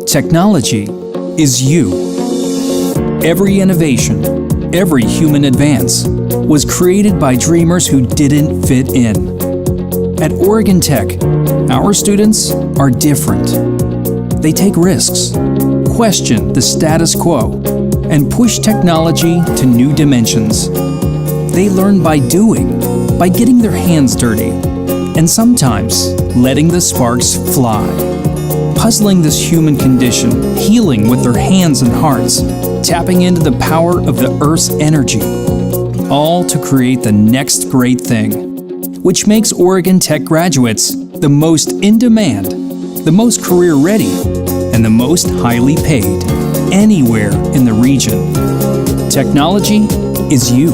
Technology is you. Every innovation, every human advance was created by dreamers who didn't fit in. At Oregon Tech, our students are different. They take risks, question the status quo, and push technology to new dimensions. They learn by doing, by getting their hands dirty, and sometimes letting the sparks fly. Puzzling this human condition, healing with their hands and hearts, tapping into the power of the Earth's energy, all to create the next great thing, which makes Oregon Tech graduates the most in demand, the most career ready, and the most highly paid anywhere in the region. Technology is you.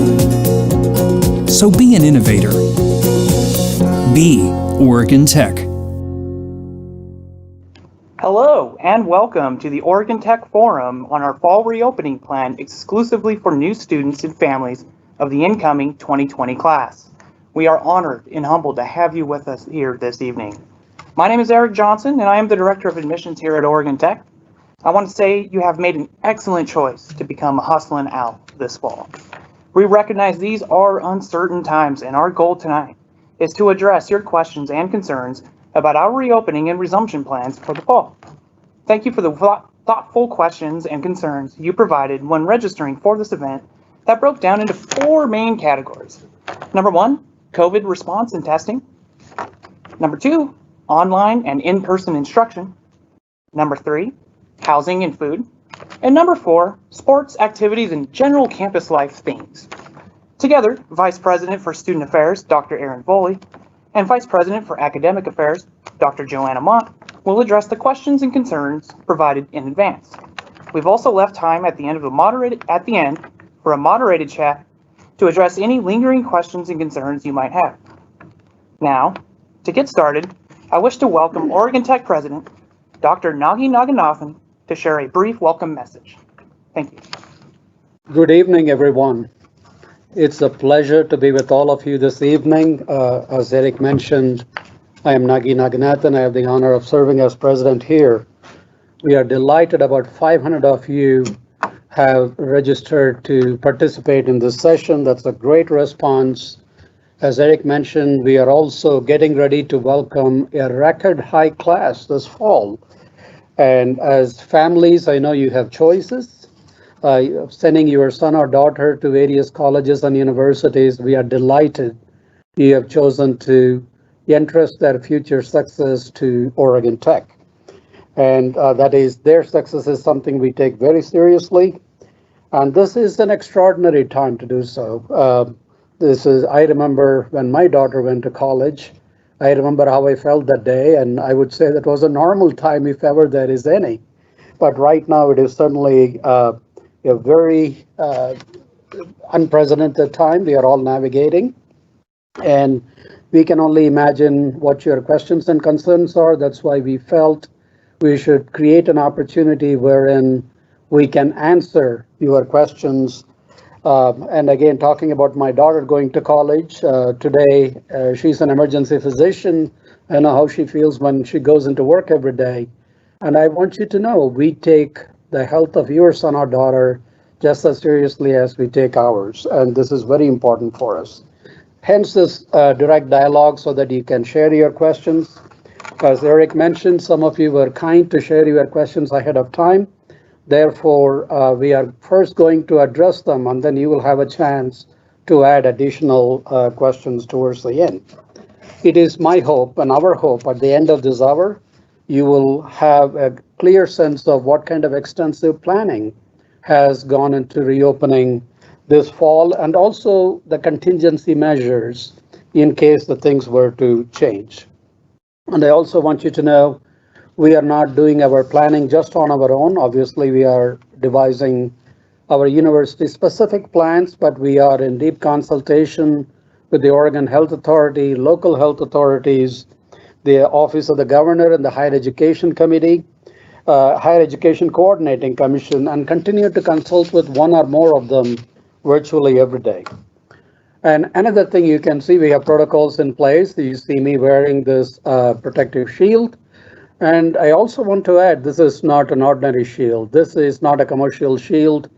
So be an innovator. Be Oregon Tech. Hello and welcome to the Oregon Tech Forum on our fall reopening plan exclusively for new students and families of the incoming 2020 class. We are honored and humbled to have you with us here this evening. My name is Eric Johnson and I am the Director of Admissions here at Oregon Tech. I want to say you have made an excellent choice to become a hustling owl this fall. We recognize these are uncertain times and our goal tonight is to address your questions and concerns about our reopening and resumption plans for the fall. Thank you for the thoughtful questions and concerns you provided when registering for this event that broke down into 4 main categories. Number 1, COVID response and testing. Number 2, online and in-person instruction. Number 3, housing and food. And number 4, sports, activities, and general campus life themes. Together, Vice President for Student Affairs, Dr. Aaron Foley, and Vice President for Academic Affairs, Dr. Joanna Mott, will address the questions and concerns provided in advance. We've also left time at the end for a moderated chat to address any lingering questions and concerns you might have. Now, to get started, I wish to welcome Oregon Tech President, Dr. Nagi Naganathan, to share a brief welcome message. Thank you. Good evening, everyone. It's a pleasure to be with all of you this evening. As Eric mentioned, I am Nagi Naganathan. I have the honor of serving as president here. We are delighted about 500 of you have registered to participate in this session. That's a great response. As Eric mentioned, we are also getting ready to welcome a record high class this fall. And as families, I know you have choices. Sending your son or daughter to various colleges and universities, we are delighted you have chosen to entrust their future success to Oregon Tech. And that is, their success is something we take very seriously. And this is an extraordinary time to do so. I remember when my daughter went to college, I remember how I felt that day, and I would say that was a normal time if ever there is any. But right now it is certainly a very unprecedented time we are all navigating. And we can only imagine what your questions and concerns are. That's why we felt we should create an opportunity wherein we can answer your questions. And again, talking about my daughter going to college, today she's an emergency physician. I know how she feels when she goes into work every day. And I want you to know we take the health of your son or daughter just as seriously as we take ours. And this is very important for us. Hence this direct dialogue so that you can share your questions. As Eric mentioned, some of you were kind to share your questions ahead of time. Therefore, we are first going to address them, and then you will have a chance to add additional questions towards the end. It is my hope and our hope at the end of this hour, you will have a clear sense of what kind of extensive planning has gone into reopening this fall, and also the contingency measures in case the things were to change. And I also want you to know we are not doing our planning just on our own. Obviously, we are devising our university-specific plans, but we are in deep consultation with the Oregon Health Authority, local health authorities, the Office of the Governor and the Higher Education Committee, Higher Education Coordinating Commission, and continue to consult with one or more of them virtually every day. And another thing you can see, we have protocols in place. You see me wearing this protective shield. And I also want to add, this is not an ordinary shield. This is not a commercial shield.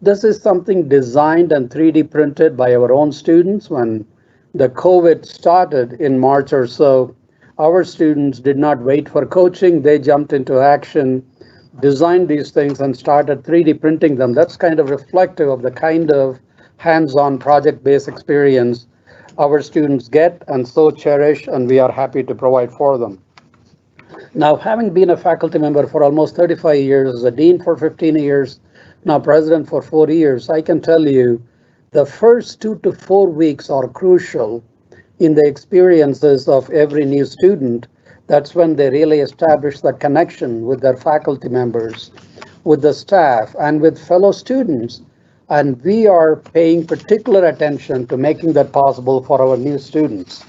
This is something designed and 3D printed by our own students. When the COVID started in March or so, our students did not wait for coaching. They jumped into action, designed these things, and started 3D printing them. That's kind of reflective of the kind of hands-on project-based experience our students get and so cherish, and we are happy to provide for them. Now, having been a faculty member for almost 35 years, as a dean for 15 years, now president for 4 years, I can tell you the first 2 to 4 weeks are crucial in the experiences of every new student. That's when they really establish the connection with their faculty members, with the staff, and with fellow students. And we are paying particular attention to making that possible for our new students.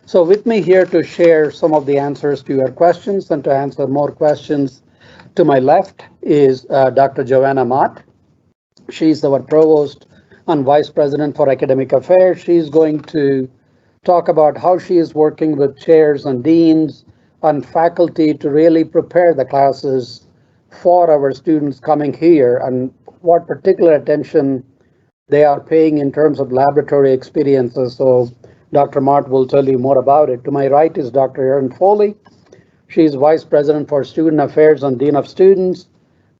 So with me here to share some of the answers to your questions and to answer more questions to my left is Dr. Joanna Mott. She's our provost and vice president for academic affairs. She's going to talk about how she is working with chairs and deans and faculty to really prepare the classes for our students coming here and what particular attention they are paying in terms of laboratory experiences. So Dr. Mott will tell you more about it. To my right is Dr. Erin Foley. She's Vice President for Student Affairs and Dean of Students.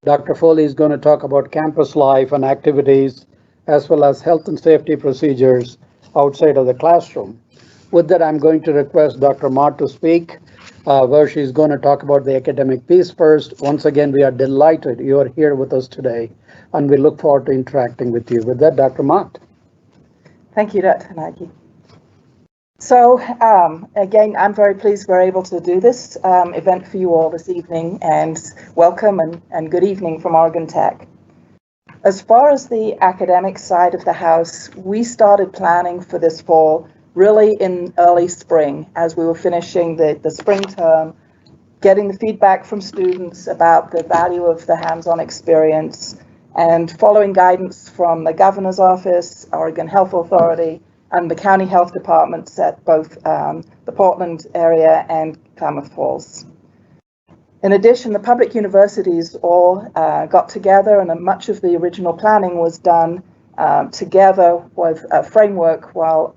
Dr. Foley is going to talk about campus life and activities, as well as health and safety procedures outside of the classroom. With that, I'm going to request Dr. Mott to speak, where she's going to talk about the academic piece first. Once again, we are delighted you are here with us today, and we look forward to interacting with you. With that, Dr. Mott. Thank you, Dr. Nagi. So again, I'm very pleased we're able to do this event for you all this evening, and welcome and good evening from Oregon Tech. As far as the academic side of the house, we started planning for this fall really in early spring as we were finishing the spring term, getting the feedback from students about the value of the hands-on experience, and following guidance from the governor's office, Oregon Health Authority, and the county health departments at both the Portland area and Klamath Falls. In addition, the public universities all got together, and much of the original planning was done together with a framework. While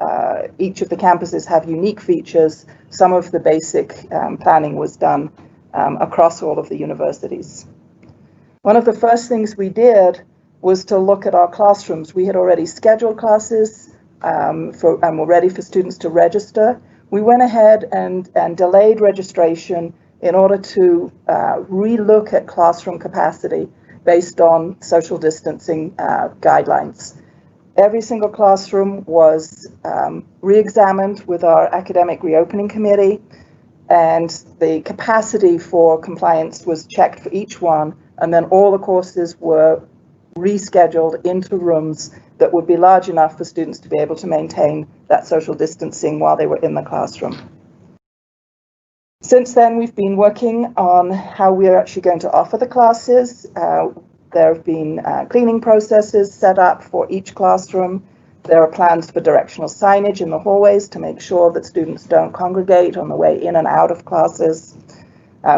each of the campuses have unique features, some of the basic planning was done across all of the universities. One of the first things we did was to look at our classrooms. We had already scheduled classes and were ready for students to register. We went ahead and delayed registration in order to relook at classroom capacity based on social distancing guidelines. Every single classroom was re-examined with our academic reopening committee, and the capacity for compliance was checked for each one, and then all the courses were rescheduled into rooms that would be large enough for students to be able to maintain that social distancing while they were in the classroom. Since then, we've been working on how we're actually going to offer the classes. There have been cleaning processes set up for each classroom. There are plans for directional signage in the hallways to make sure that students don't congregate on the way in and out of classes.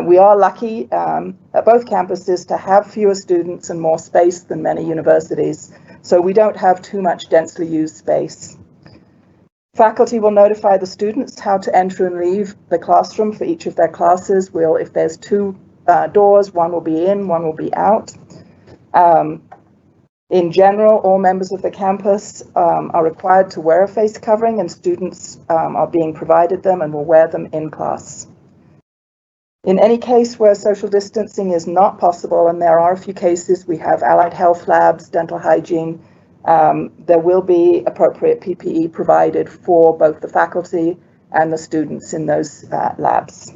We are lucky at both campuses to have fewer students and more space than many universities, so we don't have too much densely used space. Faculty will notify the students how to enter and leave the classroom for each of their classes. If there's two doors, one will be in, one will be out. In general, all members of the campus are required to wear a face covering, and students are being provided them and will wear them in class. In any case where social distancing is not possible, and there are a few cases, we have allied health labs, dental hygiene, there will be appropriate PPE provided for both the faculty and the students in those labs.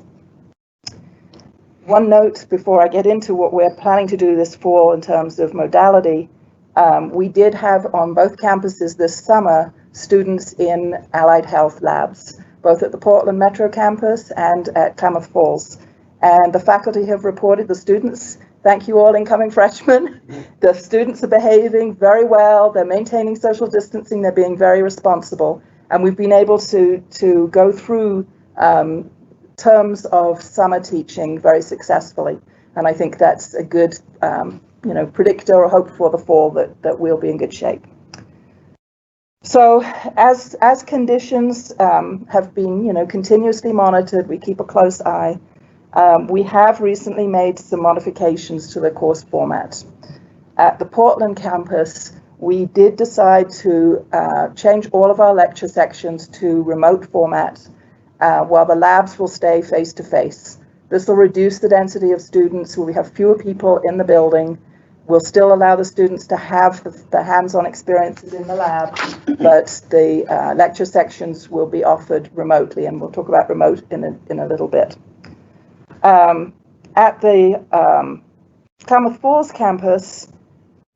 One note before I get into what we're planning to do this fall in terms of modality, we did have on both campuses this summer students in allied health labs, both at the Portland Metro campus and at Klamath Falls. And the faculty have reported the students, thank you all incoming freshmen, the students are behaving very well, they're maintaining social distancing, they're being very responsible. And we've been able to go through terms of summer teaching very successfully. And I think that's a good, predictor or hope for the fall that we'll be in good shape. So as conditions have been, continuously monitored, we keep a close eye. We have recently made some modifications to the course format. At the Portland campus, we did decide to change all of our lecture sections to remote format, while the labs will stay face-to-face. This will reduce the density of students. We have fewer people in the building. We'll still allow the students to have the hands-on experiences in the lab, but the lecture sections will be offered remotely, and we'll talk about remote in a little bit. At the Klamath Falls campus,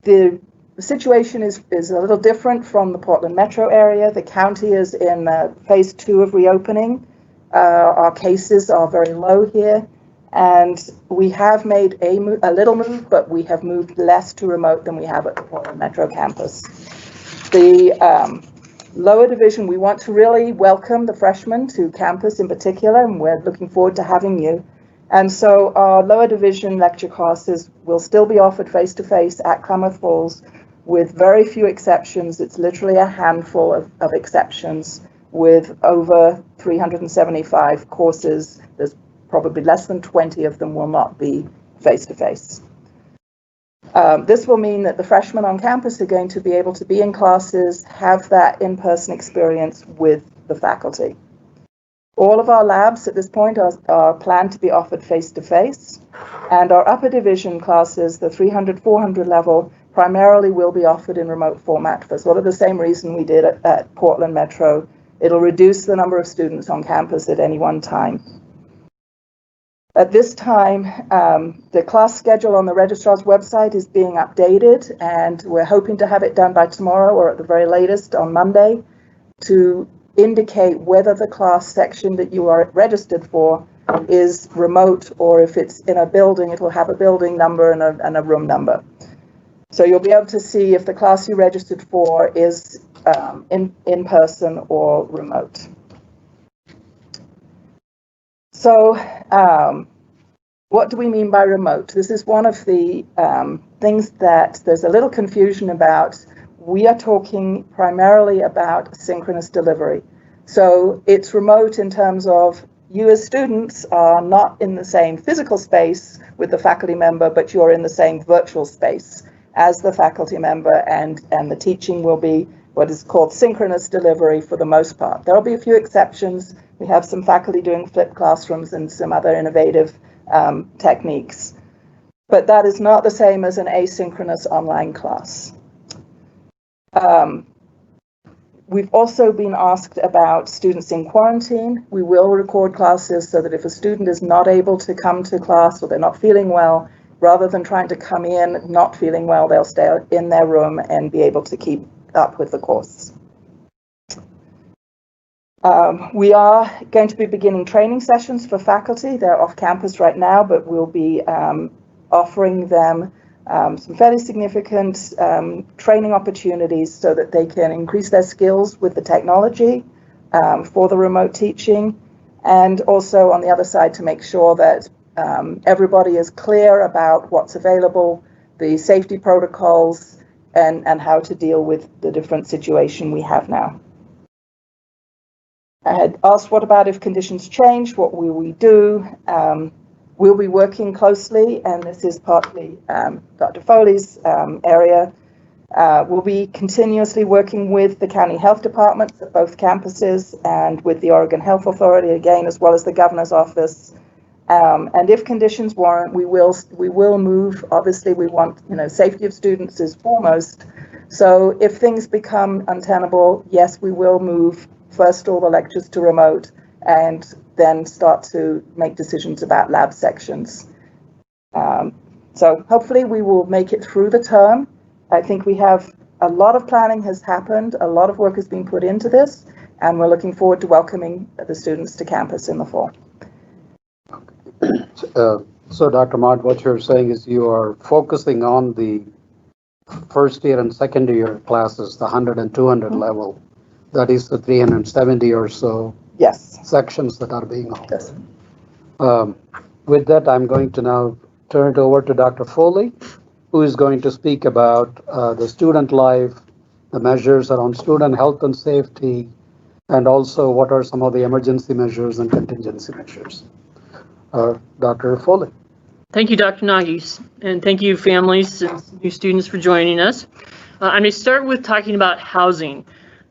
the situation is a little different from the Portland metro area. The county is in phase 2 of reopening. Our cases are very low here, and we have made a little move, but we have moved less to remote than we have at the Portland metro campus. The lower division, we want to really welcome the freshmen to campus in particular, and we're looking forward to having you. And so our lower division lecture classes will still be offered face-to-face at Klamath Falls with very few exceptions. It's literally a handful of exceptions with over 375 courses. There's probably less than 20 of them will not be face-to-face. This will mean that the freshmen on campus are going to be able to be in classes, have that in-person experience with the faculty. All of our labs at this point are planned to be offered face-to-face, and our upper division classes, the 300, 400 level, primarily will be offered in remote format for sort of the same reason we did at Portland Metro. It'll reduce the number of students on campus at any one time. At this time, the class schedule on the Registrar's website is being updated, and we're hoping to have it done by tomorrow or at the very latest on Monday to indicate whether the class section that you are registered for is remote, or if it's in a building, it will have a building number and a room number. So you'll be able to see if the class you registered for is in person or remote. So what do we mean by remote? This is one of the things that there's a little confusion about. We are talking primarily about synchronous delivery. So it's remote in terms of you as students are not in the same physical space with the faculty member, but you're in the same virtual space as the faculty member, and the teaching will be what is called synchronous delivery for the most part. There will be a few exceptions. We have some faculty doing flipped classrooms and some other innovative techniques, but that is not the same as an asynchronous online class. We've also been asked about students in quarantine. We will record classes so that if a student is not able to come to class or they're not feeling well, rather than trying to come in not feeling well, they'll stay in their room and be able to keep up with the course. We are going to be beginning training sessions for faculty. They're off campus right now, but we'll be offering them some fairly significant training opportunities so that they can increase their skills with the technology for the remote teaching, and also on the other side to make sure that everybody is clear about what's available, the safety protocols, and how to deal with the different situation we have now. I had asked, what about if conditions change? What will we do? We'll be working closely, and this is partly Dr. Foley's area. We'll be continuously working with the county health departments at both campuses and with the Oregon Health Authority again, as well as the governor's office. And if conditions warrant, we will move. Obviously, we want, safety of students is foremost. So if things become untenable, yes, we will move first all the lectures to remote, and then start to make decisions about lab sections. So hopefully we will make it through the term. I think we have a lot of planning has happened, a lot of work has been put into this, and we're looking forward to welcoming the students to campus in the fall. So Dr. Mott, what you're saying is you are focusing on the first year and second year classes, the 100 and 200 level. That is the 370 or so Yes. sections that are being offered. Yes. With that, I'm going to now turn it over to Dr. Foley, who is going to speak about the student life, the measures around student health and safety, and also what are some of the emergency measures and contingency measures. Dr. Foley. Thank you, Dr. Nagy, and thank you, families and new students, for joining us. I'm going to start with talking about housing.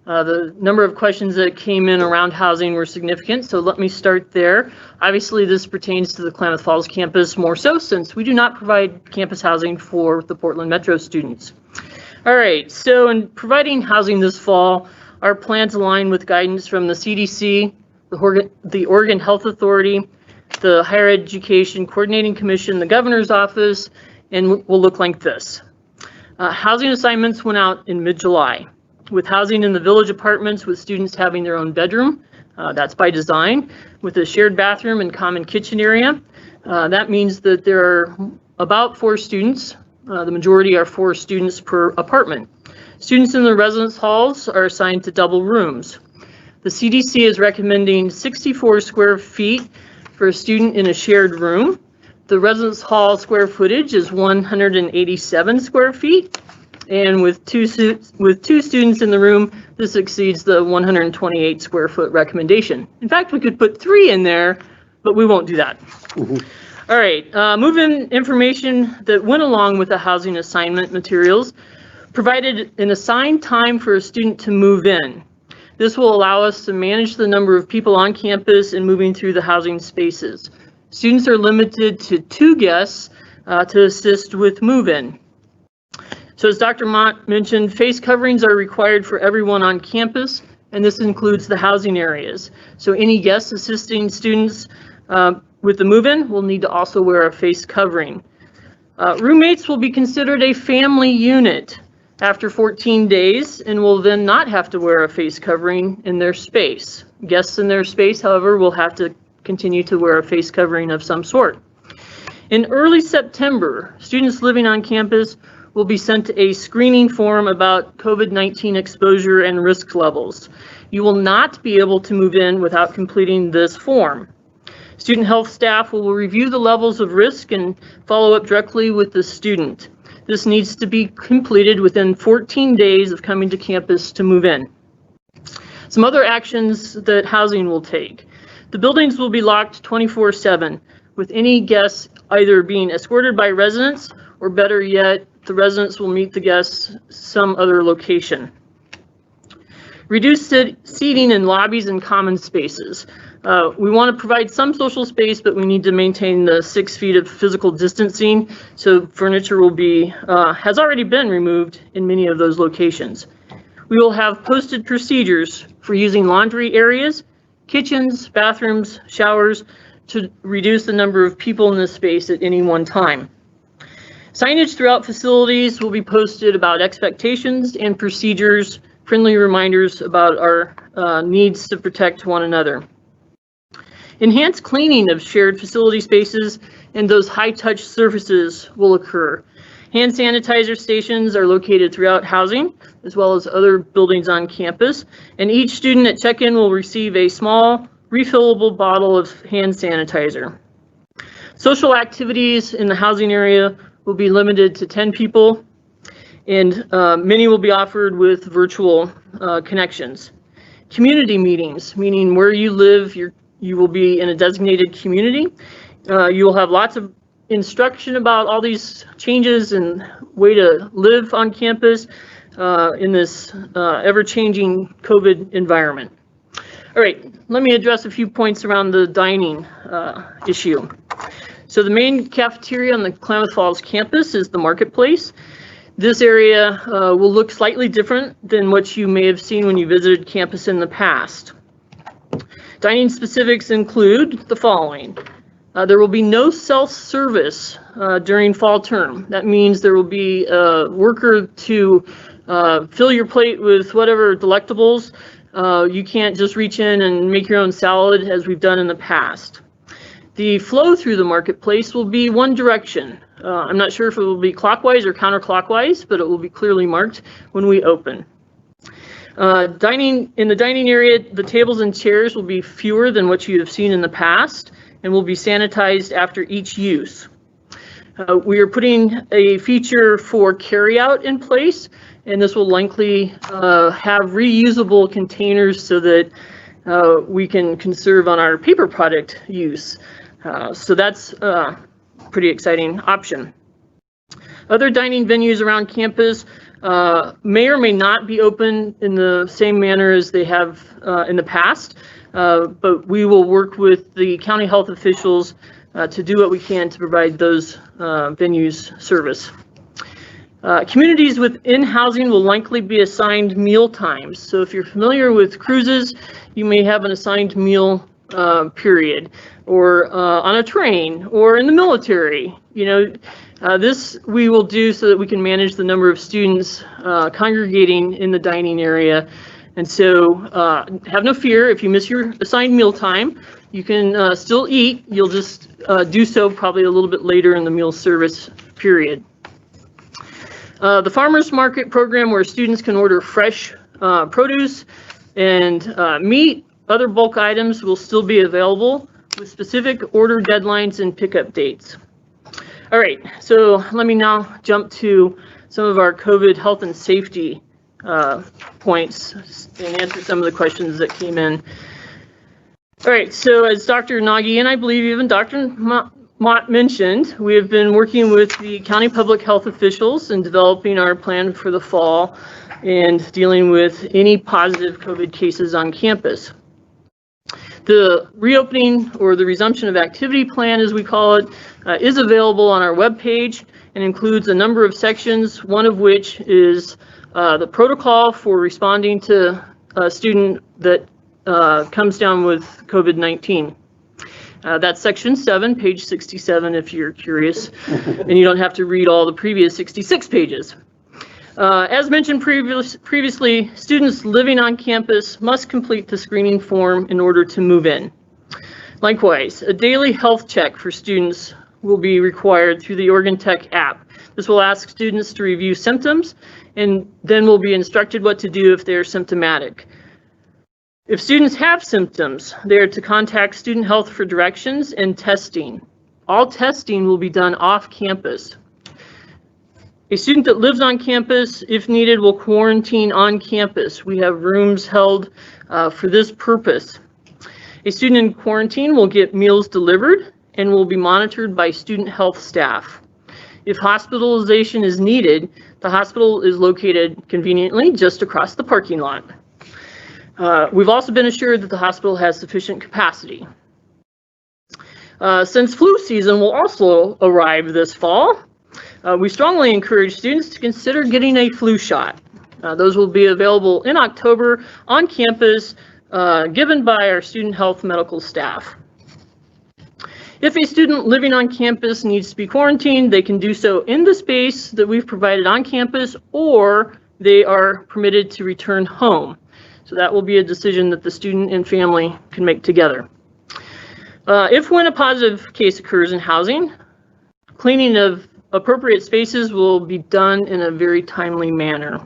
The number of questions that came in around housing were significant, so let me start there. Obviously, this pertains to the Klamath Falls campus more so, since we do not provide campus housing for the Portland Metro students. All right, so in providing housing this fall, our plans align with guidance from the CDC, the Oregon Health Authority, the Higher Education Coordinating Commission, the Governor's Office, and will look like this. Housing assignments went out in mid-July, with housing in the village apartments with students having their own bedroom. That's by design, with a shared bathroom and common kitchen area. That means that there are about 4 students. The majority are 4 students per apartment. Students in the residence halls are assigned to double rooms. The CDC is recommending 64 square feet for a student in a shared room. The residence hall square footage is 187 square feet. And with two students in the room, this exceeds the 128 square foot recommendation. In fact, we could put 3 in there, but we won't do that. All right, move-in information that went along with the housing assignment materials provided an assigned time for a student to move in. This will allow us to manage the number of people on campus and moving through the housing spaces. Students are limited to 2 guests to assist with move-in. So as Dr. Mott mentioned, face coverings are required for everyone on campus, and this includes the housing areas. So any guests assisting students with the move-in will need to also wear a face covering. Roommates will be considered a family unit after 14 days and will then not have to wear a face covering in their space. Guests in their space, however, will have to continue to wear a face covering of some sort. In early September, students living on campus will be sent a screening form about COVID-19 exposure and risk levels. You will not be able to move in without completing this form. Student health staff will review the levels of risk and follow up directly with the student. This needs to be completed within 14 days of coming to campus to move in. Some other actions that housing will take. The buildings will be locked 24/7, with any guests either being escorted by residents or, better yet, the residents will meet the guests some other location. Reduced seating in lobbies and common spaces. We want to provide some social space, but we need to maintain the 6 feet of physical distancing, so furniture will be, has already been removed in many of those locations. We will have posted procedures for using laundry areas, kitchens, bathrooms, showers, to reduce the number of people in this space at any one time. Signage throughout facilities will be posted about expectations and procedures, friendly reminders about our needs to protect one another. Enhanced cleaning of shared facility spaces and those high-touch surfaces will occur. Hand sanitizer stations are located throughout housing, as well as other buildings on campus, and each student at check-in will receive a small, refillable bottle of hand sanitizer. Social activities in the housing area will be limited to 10 people, and many will be offered with virtual connections. Community meetings, meaning where you live, you will be in a designated community. You will have lots of instruction about all these changes and way to live on campus in this ever-changing COVID environment. All right, let me address a few points around the dining issue. So the main cafeteria on the Klamath Falls campus is the marketplace. This area will look slightly different than what you may have seen when you visited campus in the past. Dining specifics include the following. There will be no self-service during fall term. That means there will be a worker to fill your plate with whatever delectables. You can't just reach in and make your own salad as we've done in the past. The flow through the marketplace will be one direction. I'm not sure if it will be clockwise or counterclockwise, but it will be clearly marked when we open. Dining in the dining area, the tables and chairs will be fewer than what you have seen in the past, and will be sanitized after each use. We are putting a feature for carryout in place, and this will likely have reusable containers so that we can conserve on our paper product use. So that's a pretty exciting option. Other dining venues around campus may or may not be open in the same manner as they have in the past, but we will work with the county health officials to do what we can to provide those venues service. Communities within housing will likely be assigned meal times. So if you're familiar with cruises, you may have an assigned meal period, or on a train, or in the military. You know, this we will do so that we can manage the number of students congregating in the dining area. And so have no fear, if you miss your assigned meal time, you can still eat. You'll just do so probably a little bit later in the meal service period. The farmers market program, where students can order fresh produce and meat, other bulk items, will still be available with specific order deadlines and pickup dates. All right, so let me now jump to some of our COVID health and safety points and answer some of the questions that came in. All right, so as Dr. Nagy and I believe even Dr. Mott mentioned, we have been working with the county public health officials in developing our plan for the fall and dealing with any positive COVID cases on campus. The reopening, or the resumption of activity plan, as we call it, is available on our webpage and includes a number of sections, one of which is the protocol for responding to a student that comes down with COVID-19. That's section 7, page 67, if you're curious, and you don't have to read all the previous 66 pages. As mentioned previously, students living on campus must complete the screening form in order to move in. Likewise, a daily health check for students will be required through the Oregon Tech app. This will ask students to review symptoms, and then will be instructed what to do if they're symptomatic. If students have symptoms, they are to contact Student Health for directions and testing. All testing will be done off campus. A student that lives on campus, if needed, will quarantine on campus. We have rooms held for this purpose. A student in quarantine will get meals delivered and will be monitored by student health staff. If hospitalization is needed, the hospital is located conveniently just across the parking lot. We've also been assured that the hospital has sufficient capacity. Since flu season will also arrive this fall, we strongly encourage students to consider getting a flu shot. Those will be available in October on campus, given by our student health medical staff. If a student living on campus needs to be quarantined, they can do so in the space that we've provided on campus, or they are permitted to return home. So that will be a decision that the student and family can make together. If when a positive case occurs in housing, cleaning of appropriate spaces will be done in a very timely manner.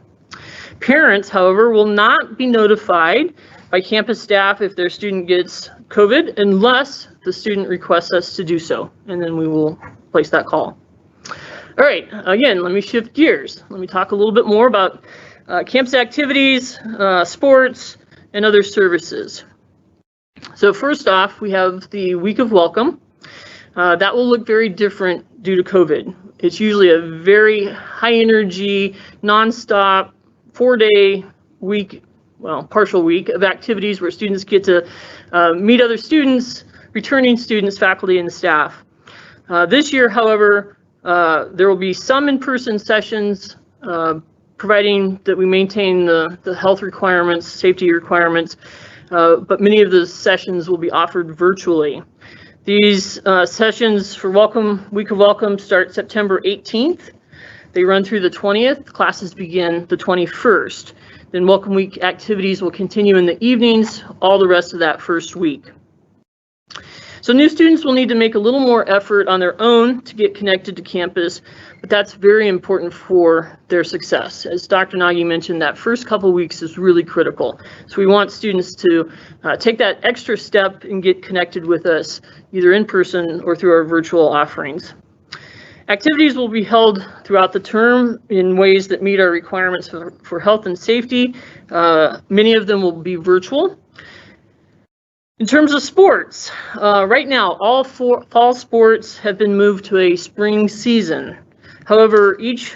Parents, however, will not be notified by campus staff if their student gets COVID unless the student requests us to do so, and then we will place that call. All right, again, let me shift gears. Let me talk a little bit more about campus activities, sports, and other services. So first off, we have the week of welcome. That will look very different due to COVID. It's usually a very high energy, nonstop, 4-day week, well, partial week of activities where students get to meet other students, returning students, faculty, and staff. This year, however, there will be some in-person sessions, providing that we maintain the health requirements, safety requirements, but many of the sessions will be offered virtually. These sessions for Week of Welcome start September 18th. They run through the 20th. Classes begin the 21st. Then Welcome Week activities will continue in the evenings all the rest of that first week. So new students will need to make a little more effort on their own to get connected to campus, but that's very important for their success. As Dr. Nagy mentioned, that first couple weeks is really critical. So we want students to take that extra step and get connected with us, either in person or through our virtual offerings. Activities will be held throughout the term in ways that meet our requirements for health and safety. Many of them will be virtual. In terms of sports, right now, all fall sports have been moved to a spring season. However, each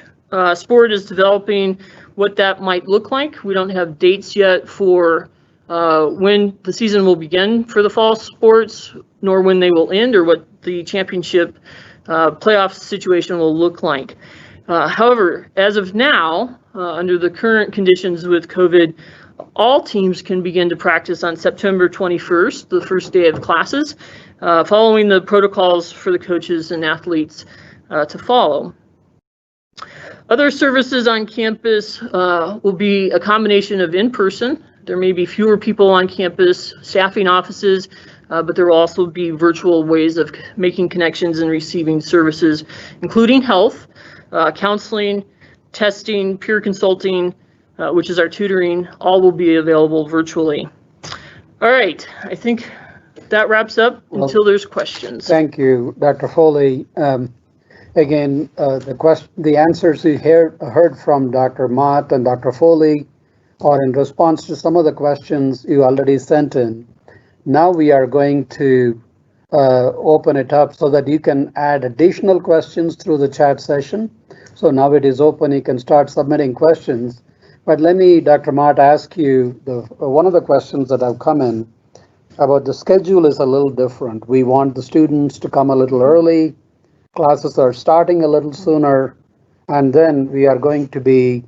sport is developing what that might look like. We don't have dates yet for when the season will begin for the fall sports, nor when they will end, or what the championship playoff situation will look like. However, as of now, under the current conditions with COVID, all teams can begin to practice on September 21st, the first day of classes, following the protocols for the coaches and athletes to follow. Other services on campus will be a combination of in-person. There may be fewer people on campus, staffing offices, but there will also be virtual ways of making connections and receiving services, including health, counseling, testing, peer consulting, which is our tutoring. All will be available virtually. All right, I think that wraps up until there's questions. Thank you, Dr. Foley. Again, the answers you heard from Dr. Mott and Dr. Foley are in response to some of the questions you already sent in. Now we are going to open it up so that you can add additional questions through the chat session. So now it is open, you can start submitting questions. But let me, Dr. Mott, ask you, one of the questions that have come in about the schedule is a little different. We want the students to come a little early, classes are starting a little sooner, and then we are going to be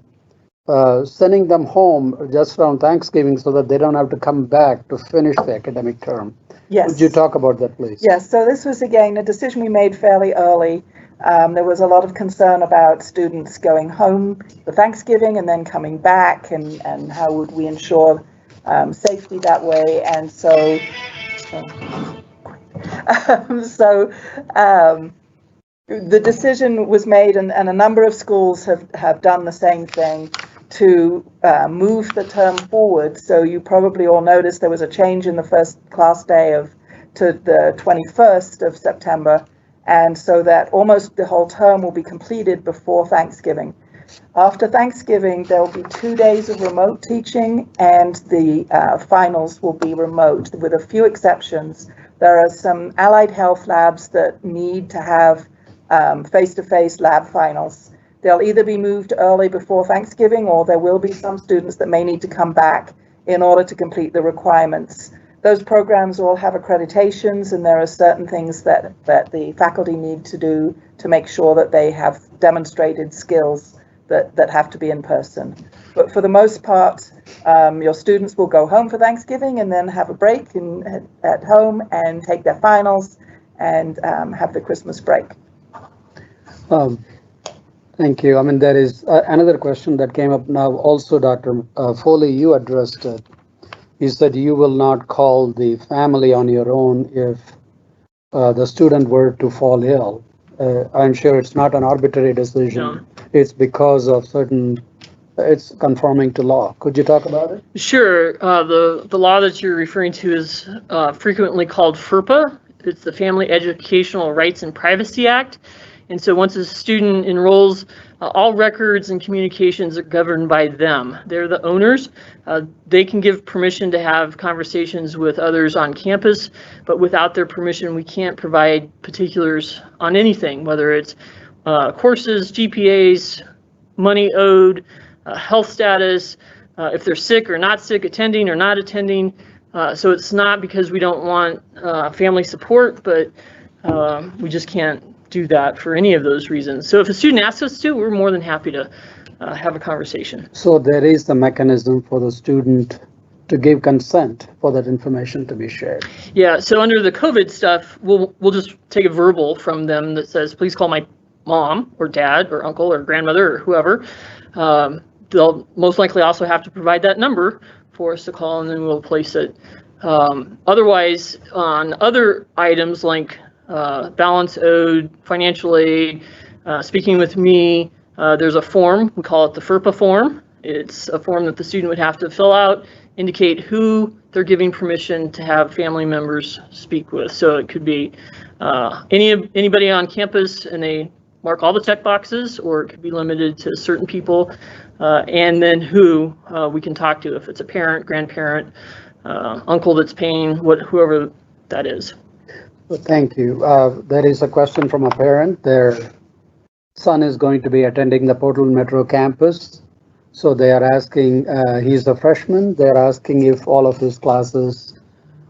sending them home just around Thanksgiving so that they don't have to come back to finish the academic term. Yes. Would you talk about that, please? Yes, so this was, again, a decision we made fairly early. There was a lot of concern about students going home for Thanksgiving and then coming back, and how would we ensure safety that way. And so, the decision was made, and a number of schools have done the same thing, to move the term forward. So you probably all noticed there was a change in the first class day to the 21st of September, and so that almost the whole term will be completed before Thanksgiving. After Thanksgiving, there will be 2 days of remote teaching, and the finals will be remote, with a few exceptions. There are some allied health labs that need to have face-to-face lab finals. They'll either be moved early before Thanksgiving, or there will be some students that may need to come back in order to complete the requirements. Those programs all have accreditations, and there are certain things that the faculty need to do to make sure that they have demonstrated skills that have to be in person. But for the most part, your students will go home for Thanksgiving and then have a break at home and take their finals and have the Christmas break. Thank you. I mean, there is another question that came up now. Also, Dr. Foley, you addressed it. You said you will not call the family on your own if the student were to fall ill. I'm sure it's not an arbitrary decision. No. It's because of it's conforming to law. Could you talk about it? Sure. The law that you're referring to is frequently called FERPA. It's the Family Educational Rights and Privacy Act. And so once a student enrolls, all records and communications are governed by them. They're the owners. They can give permission to have conversations with others on campus, but without their permission, we can't provide particulars on anything, whether it's courses, GPAs, money owed, health status, if they're sick or not sick, attending or not attending. So it's not because we don't want family support, but we just can't do that for any of those reasons. So if a student asks us to, we're more than happy to have a conversation. So there is the mechanism for the student to give consent for that information to be shared. Yeah, so under the COVID stuff, we'll just take a verbal from them that says, please call my mom or dad or uncle or grandmother or whoever. They'll most likely also have to provide that number for us to call, and then we'll place it Otherwise, on other items like balance owed, financial aid, speaking with me, there's a form, we call it the FERPA form. It's a form that the student would have to fill out, indicate who they're giving permission to have family members speak with. So it could be anybody on campus, and they mark all the check boxes, or it could be limited to certain people, and then who we can talk to, if it's a parent, grandparent, uncle that's paying, whoever that is. Well, thank you. There is a question from a parent. Their son is going to be attending the Portland Metro campus. So they are asking, he's a freshman, they're asking if all of his classes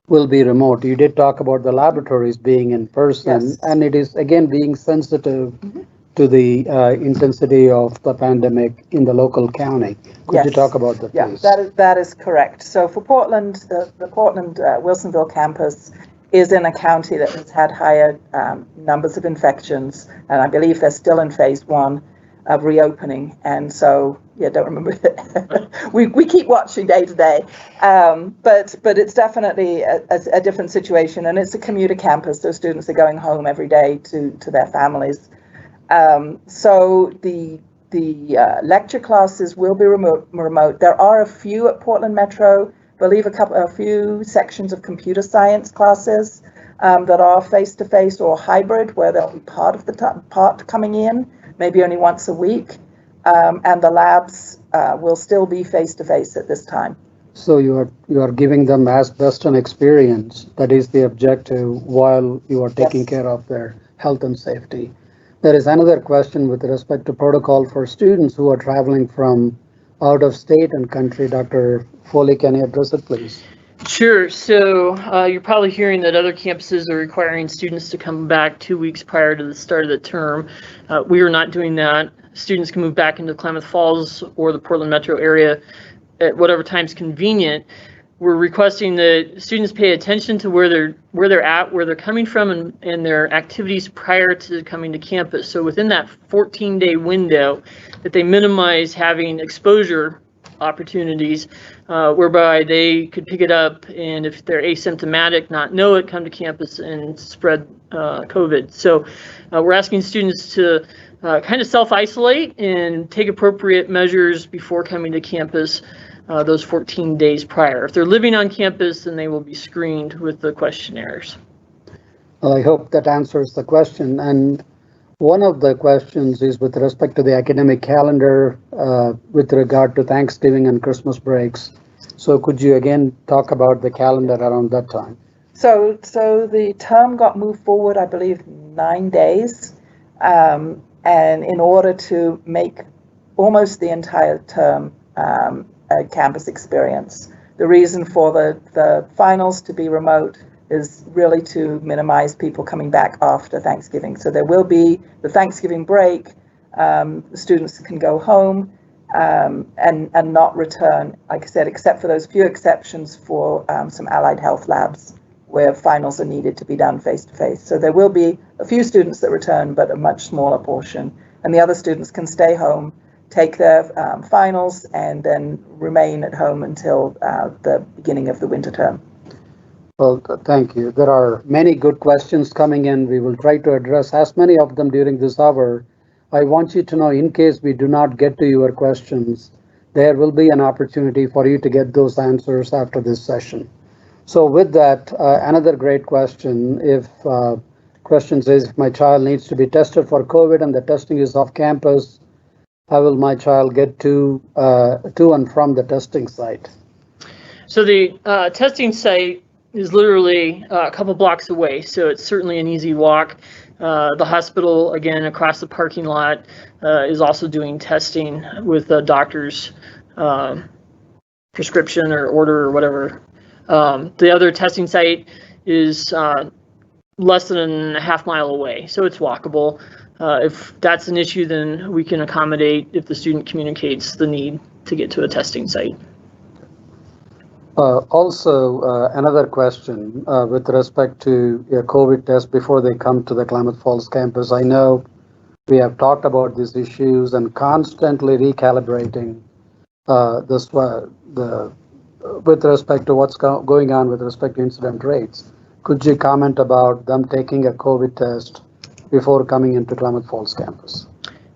will be remote. You did talk about the laboratories being in person, Yes. and it is again being sensitive to the intensity of the pandemic in the local county. Could you Yes. talk about that, Yeah, please? that is correct. So for Portland, the Portland Wilsonville campus is in a county that has had higher numbers of infections, and I believe they're still in phase 1 of reopening. And so, yeah, don't remember. we keep watching day to day, but it's definitely a different situation, and it's a commuter campus. So students are going home every day to their families. So the lecture classes will be remote. There are a few at Portland Metro, I believe a few sections of computer science classes that are face-to-face or hybrid, where they'll be part of the part coming in, maybe only once a week, and the labs will still be face-to-face at this time. So you are giving them as best an experience. That is the objective, while you are taking Yes. care of their health and safety. There is another question with respect to protocol for students who are traveling from out of state and country. Dr. Foley, can you address it, please? Sure. So you're probably hearing that other campuses are requiring students to come back 2 weeks prior to the start of the term. We are not doing that. Students can move back into Klamath Falls or the Portland metro area at whatever time's convenient. We're requesting that students pay attention to where they're at, where they're coming from, and their activities prior to coming to campus. So within that 14-day window, that they minimize having exposure opportunities, whereby they could pick it up, and if they're asymptomatic, not know it, come to campus and spread COVID. So we're asking students to kind of self-isolate and take appropriate measures before coming to campus those 14 days prior. If they're living on campus, then they will be screened with the questionnaires. Well, I hope that answers the question. And one of the questions is with respect to the academic calendar with regard to Thanksgiving and Christmas breaks. So could you again talk about the calendar around that time? So the term got moved forward, I believe, 9 days, and in order to make almost the entire term a campus experience. The reason for the finals to be remote is really to minimize people coming back after Thanksgiving. So there will be the Thanksgiving break. Students can go home and not return, like I said, except for those few exceptions for some allied health labs where finals are needed to be done face-to-face. So there will be a few students that return, but a much smaller portion. And the other students can stay home, take their finals, and then remain at home until the beginning of the winter term. Well, thank you. There are many good questions coming in. We will try to address as many of them during this hour. I want you to know, in case we do not get to your questions, there will be an opportunity for you to get those answers after this session. So with that, another great question. If question says, if my child needs to be tested for COVID and the testing is off campus, how will my child get to and from the testing site? So the testing site is literally a couple blocks away, so it's certainly an easy walk. The hospital, again, across the parking lot, is also doing testing with the doctor's prescription or order or whatever. The other testing site is less than a half mile away, so it's walkable. If that's an issue, then we can accommodate if the student communicates the need to get to a testing site. Also, another question with respect to a COVID test before they come to the Klamath Falls campus. I know we have talked about these issues and constantly recalibrating the with respect to what's going on with respect to incident rates, could you comment about them taking a COVID test before coming into Klamath Falls campus?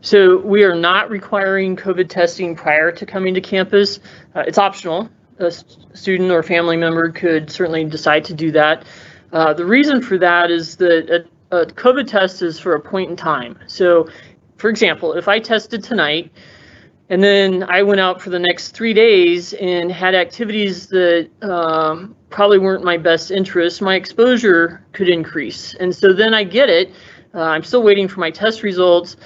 So we are not requiring COVID testing prior to coming to campus. It's optional. A student or family member could certainly decide to do that. The reason for that is that a COVID test is for a point in time. So, for example, if I tested tonight and then I went out for the next 3 days and had activities that probably weren't my best interest, my exposure could increase. And so then I get it. I'm still waiting for my test results.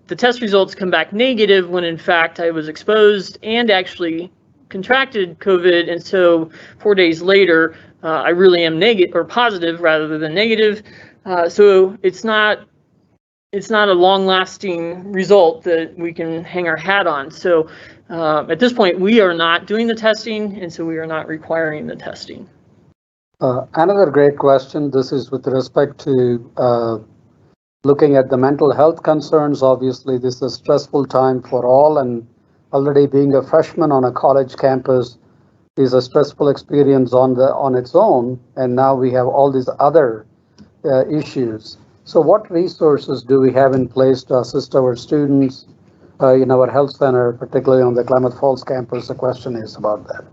The test results come back negative when in fact I was exposed and actually contracted COVID. And so 4 days later, I really am negative or positive rather than negative. So it's not a long-lasting result that we can hang our hat on. So at this point, we are not doing the testing, and so we are not requiring the testing. Another great question. This is with respect to looking at the mental health concerns. Obviously, this is a stressful time for all, and already being a freshman on a college campus is a stressful experience on its own, and now we have all these other issues. So what resources do we have in place to assist our students in our health center, particularly on the Klamath Falls campus? The question is about that.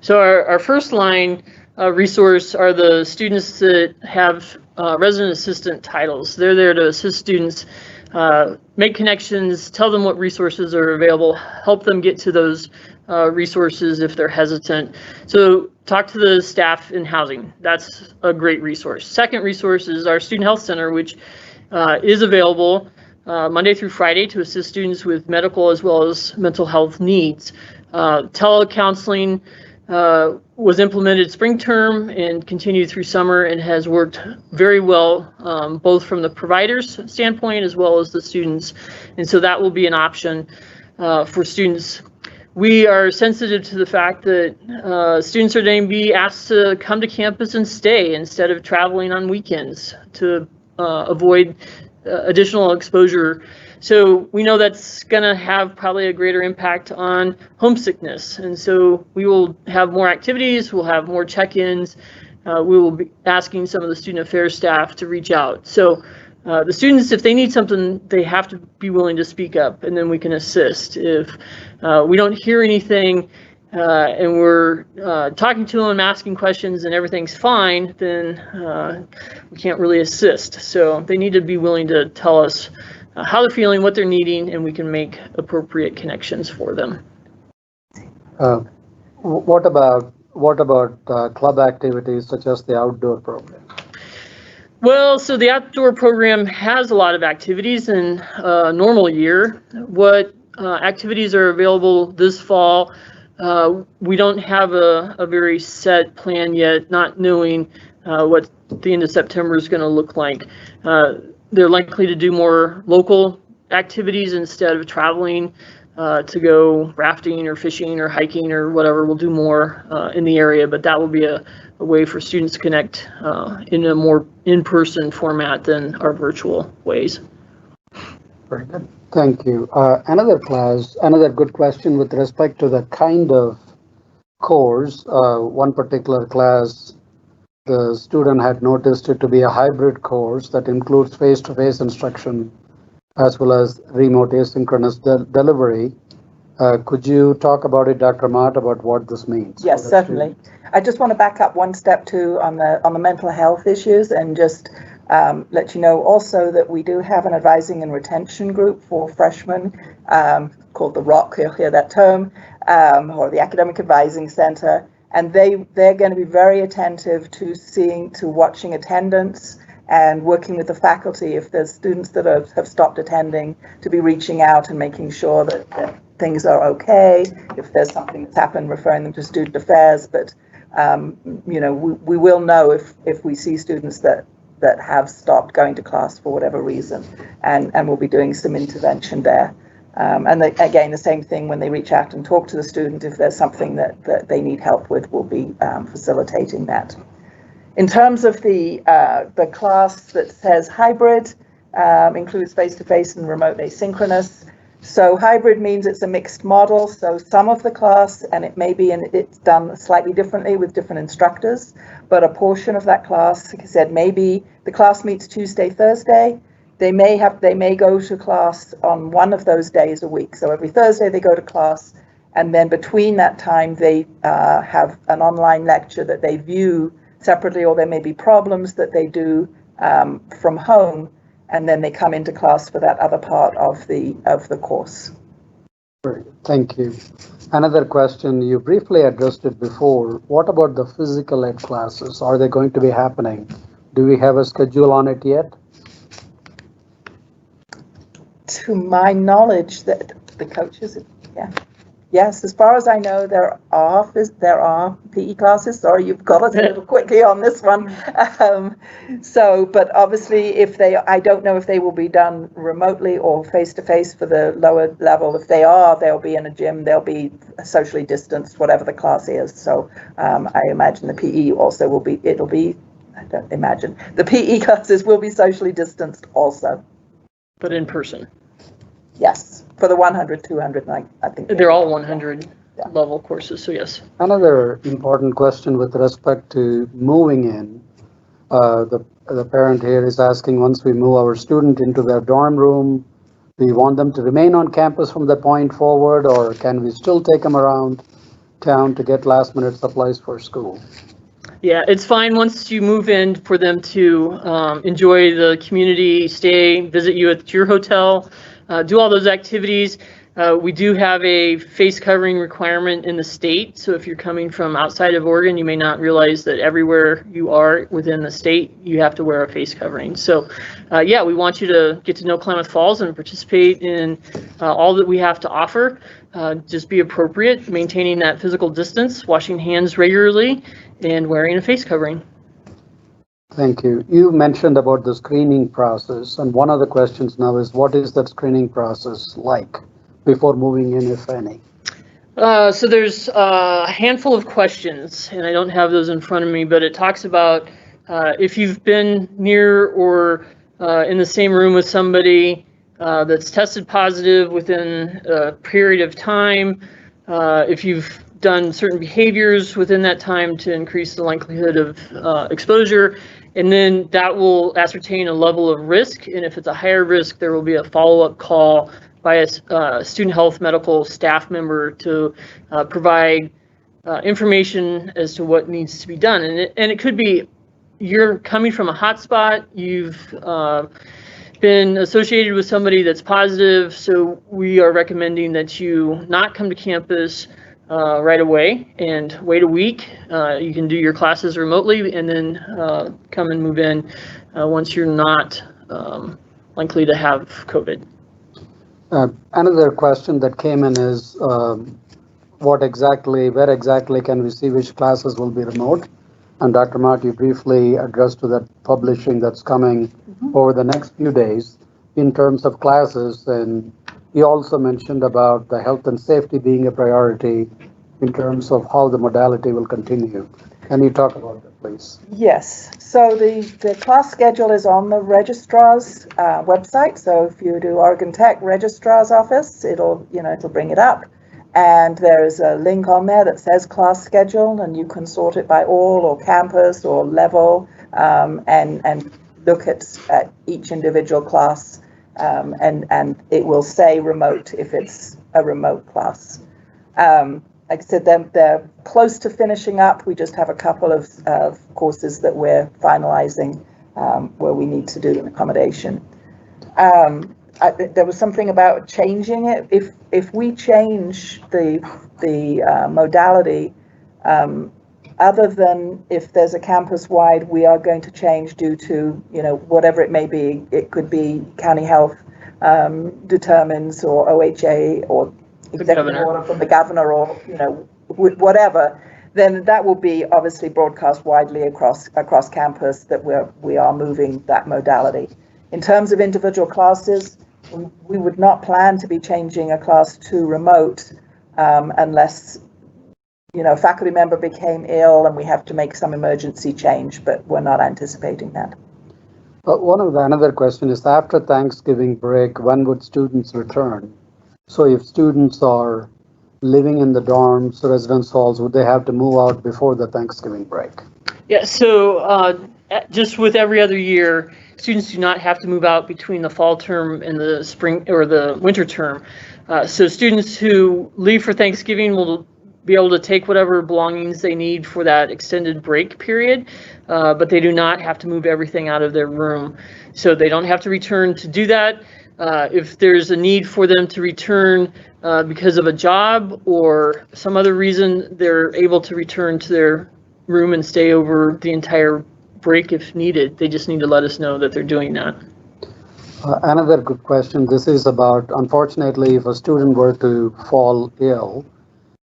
So our first line resource are the students that have resident assistant titles. They're there to assist students, make connections, tell them what resources are available, help them get to those resources if they're hesitant. So talk to the staff in housing. That's a great resource. Second resource is our student health center, which is available Monday through Friday to assist students with medical as well as mental health needs. Telecounseling was implemented spring term and continued through summer and has worked very well, both from the provider's standpoint as well as the students. And so that will be an option for students. We are sensitive to the fact that students are going to be asked to come to campus and stay instead of traveling on weekends to avoid additional exposure. So we know that's going to have probably a greater impact on homesickness. And so we will have more activities, we'll have more check-ins, we will be asking some of the student affairs staff to reach out. So the students, if they need something, they have to be willing to speak up, and then we can assist. If we don't hear anything and we're talking to them, asking questions, and everything's fine, then we can't really assist. So they need to be willing to tell us how they're feeling, what they're needing, and we can make appropriate connections for them. What about club activities such as the outdoor program? Well, so the outdoor program has a lot of activities in a normal year. What activities are available this fall? We don't have a very set plan yet, not knowing what the end of September is going to look like. They're likely to do more local activities instead of traveling to go rafting or fishing or hiking or whatever. We'll do more in the area, but that will be a way for students to connect in a more in-person format than our virtual ways. Very good. Thank you. Another good question with respect to the kind of course. One particular class, the student had noticed it to be a hybrid course that includes face-to-face instruction as well as remote asynchronous delivery. Could you talk about it, Dr. Mott, about what this means? Yes, certainly. I just want to back up one step too on the mental health issues and just let you know also that we do have an advising and retention group for freshmen called the ROC, you'll hear that term, or the Academic Advising Center, and they're going to be very attentive to watching attendance and working with the faculty if there's students that have stopped attending, to be reaching out and making sure that things are okay. If there's something that's happened, referring them to student affairs. But we will know if we see students that have stopped going to class for whatever reason, and we'll be doing some intervention there. And again, the same thing when they reach out and talk to the student. If there's something that they need help with, we'll be facilitating that. In terms of the class that says hybrid, includes face-to-face and remote asynchronous. So hybrid means it's a mixed model. So some of the class, and it may be, and it's done slightly differently with different instructors, but a portion of that class, like I said, maybe the class meets Tuesday, Thursday. They may go to class on one of those days a week. So every Thursday they go to class, and then between that time they have an online lecture that they view separately, or there may be problems that they do from home, and then they come into class for that other part of the course. Great, thank you. Another question, you briefly addressed it before. What about the physical ed classes? Are they going to be happening? Do we have a schedule on it yet? To my knowledge, that the coaches, yeah. Yes, as far as I know, there are PE classes. Sorry, you've got us a little quickly on this one. But obviously, I don't know if they will be done remotely or face-to-face for the lower level. If they are, they'll be in a gym. They'll be socially distanced, whatever the class is. So I imagine the PE also will be. I don't imagine the PE classes will be socially distanced also. But in person. Yes, for the 100, 200, I think. They're all 100 level courses, so yes. Another important question with respect to moving in. The parent here is asking, once we move our student into their dorm room, do you want them to remain on campus from that point forward, or can we still take them around town to get last minute supplies for school? Yeah, it's fine once you move in for them to enjoy the community, visit you at your hotel, do all those activities. We do have a face covering requirement in the state. So if you're coming from outside of Oregon, you may not realize that everywhere you are within the state, you have to wear a face covering. So yeah, we want you to get to know Klamath Falls and participate in all that we have to offer. Just be appropriate, maintaining that physical distance, washing hands regularly, and wearing a face covering. Thank you. You mentioned about the screening process, and one of the questions now is, what is that screening process like before moving in, if any? So there's a handful of questions, and I don't have those in front of me, but it talks about if you've been near or in the same room with somebody that's tested positive within a period of time, if you've done certain behaviors within that time to increase the likelihood of exposure, and then that will ascertain a level of risk, and if it's a higher risk, there will be a follow-up call by a student health medical staff member to provide information as to what needs to be done. And it could be you're coming from a hotspot, you've been associated with somebody that's positive, so we are recommending that you not come to campus right away and wait a week. You can do your classes remotely and then come and move in once you're not likely to have COVID. Another question that came in is, where exactly can we see which classes will be remote? And Dr. Mott, you briefly addressed to that publishing that's coming over the next few days in terms of classes, and you also mentioned about the health and safety being a priority in terms of how the modality will continue. Can you talk about that, please? Yes. So the class schedule is on the Registrar's website. So if you do Oregon Tech Registrar's office, it'll bring it up. And there is a link on there that says class schedule, and you can sort it by all or campus or level, and look at each individual class, and it will say remote if it's a remote class. Like I said, they're close to finishing up. We just have a couple of courses that we're finalizing where we need to do an accommodation. There was something about changing it. If we change the modality, other than if there's a campus-wide, we are going to change due to whatever it may be. It could be county health determines, or OHA, or executive order from the governor, or whatever. Then that will be obviously broadcast widely across campus that we are moving that modality. In terms of individual classes, we would not plan to be changing a class to remote unless a faculty member became ill and we have to make some emergency change, but we're not anticipating that. Another question is, after Thanksgiving break, when would students return? So if students are living in the dorms, residence halls, would they have to move out before the Thanksgiving break? Yeah, so just with every other year, students do not have to move out between the fall term and the spring or the winter term. So students who leave for Thanksgiving will be able to take whatever belongings they need for that extended break period, but they do not have to move everything out of their room. So they don't have to return to do that. If there's a need for them to return because of a job or some other reason, they're able to return to their room and stay over the entire break if needed. They just need to let us know that they're doing that. Another good question. This is about, unfortunately, if a student were to fall ill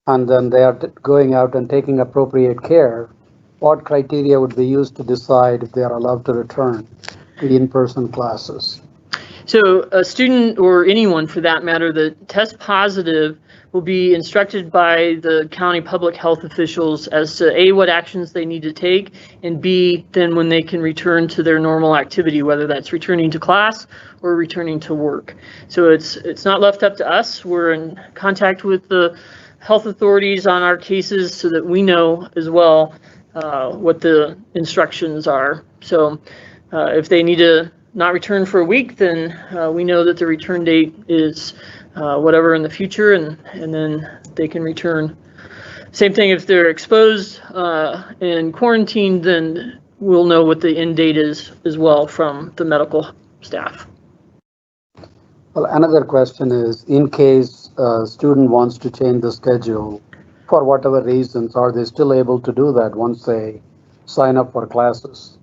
and then they are going out and taking appropriate care, what criteria would be used to decide if they are allowed to return to in-person classes? So a student, or anyone for that matter, that tests positive will be instructed by the county public health officials as to A, what actions they need to take, and B, then when they can return to their normal activity, whether that's returning to class or returning to work. So it's not left up to us. We're in contact with the health authorities on our cases so that we know as well what the instructions are. So if they need to not return for a week, then we know that the return date is whatever in the future, and then they can return. Same thing if they're exposed and quarantined, then we'll know what the end date is as well from the medical staff. Well, another question is, in case a student wants to change the schedule for whatever reasons, are they still able to do that once they sign up for classes?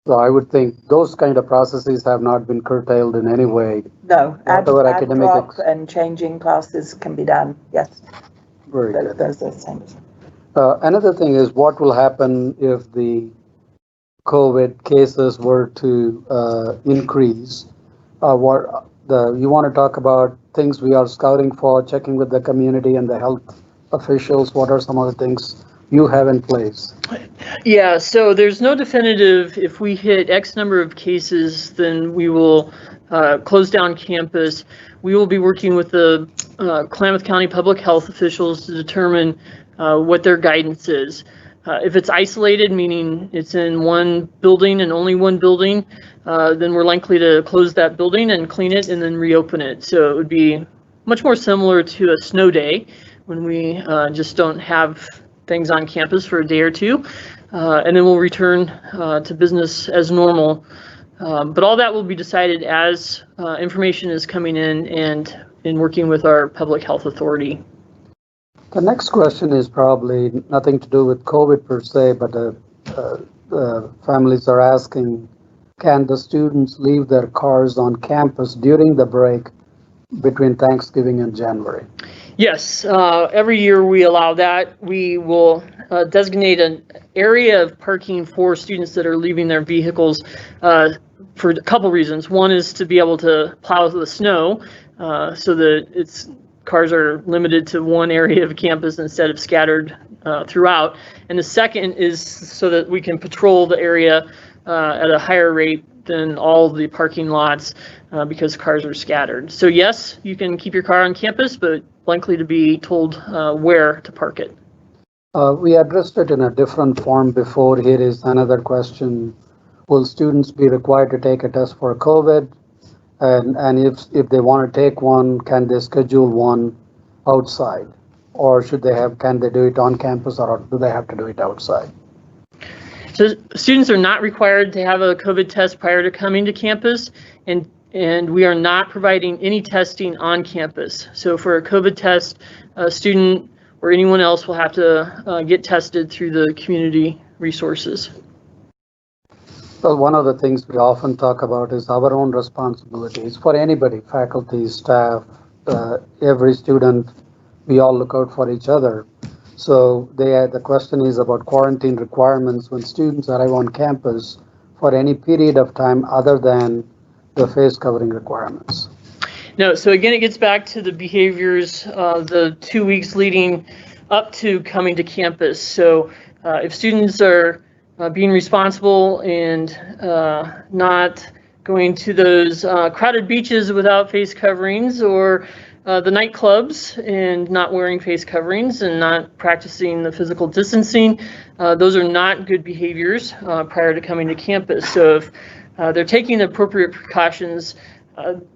So I would think those kind of processes have not been curtailed in any way. No, ad Academic hoc and changing classes can be done, yes. Very good. Those are the same. Another thing is, what will happen if the COVID cases were to increase? You want to talk about things we are scouting for, checking with the community and the health officials? What are some of the things you have in place? Yeah, so there's no definitive, if we hit X number of cases, then we will close down campus. We will be working with the Klamath County public health officials to determine what their guidance is. If it's isolated, meaning it's in one building and only one building, then we're likely to close that building and clean it and then reopen it. So it would be much more similar to a snow day when we just don't have things on campus for a day or two, and then we'll return to business as normal. But all that will be decided as information is coming in and in working with our public health authority. The next question is probably nothing to do with COVID per se, but families are asking, can the students leave their cars on campus during the break between Thanksgiving and January? Yes, every year we allow that. We will designate an area of parking for students that are leaving their vehicles for a couple reasons. One is to be able to plow the snow so that cars are limited to one area of campus instead of scattered throughout. And the second is so that we can patrol the area at a higher rate than all the parking lots because cars are scattered. So yes, you can keep your car on campus, but likely to be told where to park it. We addressed it in a different form before. Here is another question. Will students be required to take a test for COVID? And if they want to take one, can they schedule one outside? Or can they do it on campus, or do they have to do it outside? So students are not required to have a COVID test prior to coming to campus, and we are not providing any testing on campus. So for a COVID test, a student or anyone else will have to get tested through the community resources. Well, one of the things we often talk about is our own responsibilities for anybody, faculty, staff, every student. We all look out for each other. So the question is about quarantine requirements when students arrive on campus for any period of time other than the face covering requirements. No, so again, it gets back to the behaviors the 2 weeks leading up to coming to campus. So if students are being responsible and not going to those crowded beaches without face coverings, or the nightclubs and not wearing face coverings and not practicing the physical distancing. Those are not good behaviors prior to coming to campus. So if they're taking the appropriate precautions,